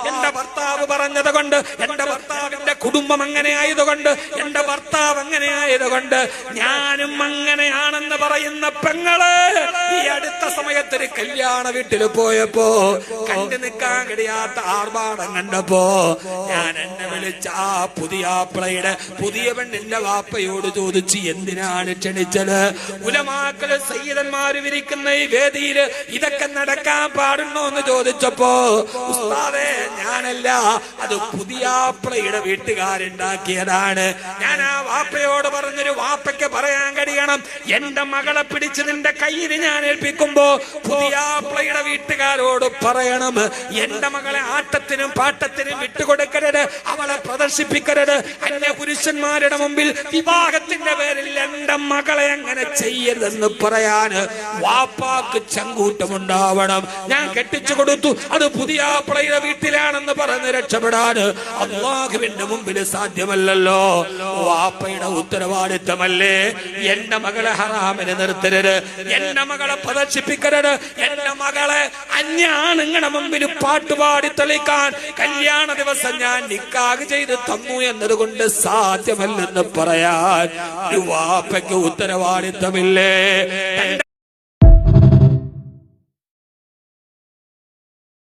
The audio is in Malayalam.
എന്റെ ഭർത്താവ് പറഞ്ഞത് കൊണ്ട്, എന്റെ ഭർത്താവിന്റെ കുടുംബം അങ്ങനെ ആയതുകൊണ്ട്, എന്റെ ഭർത്താവ് അങ്ങനെ ആയതുകൊണ്ട് ഞാനും അങ്ങനെയാണെന്ന് പറയുന്ന പെങ്ങള് ഈ അടുത്ത സമയത്തൊരു കല്യാണ വീട്ടിൽ പോയപ്പോ കണ്ടു നിൽക്കാൻ കഴിയാത്ത ആർഭാടം കണ്ടപ്പോ ഞാൻ എന്നെ വിളിച്ച ആ പുതിയാപ്പിളയുടെ പുതിയ പെണ്ണിന്റെ വാപ്പയോട് ചോദിച്ചു, എന്തിനാണ് ക്ഷണിച്ചത്? ഉലമാക്കള് സയ്യിദന്മാര് വിരിക്കുന്ന ഈ വേദിയിൽ ഇതൊക്കെ നടക്കാൻ പാടുണ്ടോ എന്ന് ചോദിച്ചപ്പോ, ഉസ്താദേ ഞാനല്ല, അത് പുതിയാപ്പിളയുടെ വീട്ടുകാരുണ്ടാക്കിയതാണ്. ഞാൻ ആ വാപ്പയോട് പറഞ്ഞൊരു വാപ്പയ്ക്ക് പറയാൻ കഴിയണം, എന്റെ മകളെ പിടിച്ച് നിന്റെ കയ്യിൽ ഞാൻ ഏൽപ്പിക്കുമ്പോ പുതിയാപ്പിളയുടെ വീട്ടുകാരോട് പറയണം, എന്റെ മകളെ ആട്ടത്തിനും പാട്ടത്തിനും വിട്ടുകൊടുക്കരുത്, അവളെ പ്രദർശിപ്പിക്കരുത്. അന്യ പുരുഷന്മാരുടെ മുമ്പിൽ വിവാഹത്തിന്റെ പേരിൽ എന്റെ മകളെ അങ്ങനെ ചെയ്യരുതെന്ന് പറയാന് വാപ്പാക്ക് ചങ്കൂറ്റമുണ്ടാവണം. ഞാൻ കെട്ടിച്ചു കൊടുത്തു, അത് പുതിയാപ്പിളയുടെ വീട്ടിലാണെന്ന് പറഞ്ഞ് രക്ഷപ്പെടാന് അല്ലാഹുവിന്റെ മുമ്പിൽ സാധ്യമല്ലല്ലോ. വാപ്പയുടെ ഉത്തരവാദിത്തമല്ലേ എന്റെ മകളെ ഹറാമിന് നിർത്തരുത്, എന്റെ മകളെ പ്രദർശിപ്പിക്കരുത്, എന്റെ മകളെ അന്യ ആണുങ്ങളുടെ മുമ്പിൽ പാട്ടുപാടി തെളിക്കാൻ കല്യാണ ദിവസം ഞാൻ നിക്കാഹ് ചെയ്ത് തന്നു എന്നതുകൊണ്ട് സാധ്യമല്ലെന്ന് പറയാൻ ഒരു വാപ്പയ്ക്ക് ഉത്തരവാദിത്തമില്ലേ?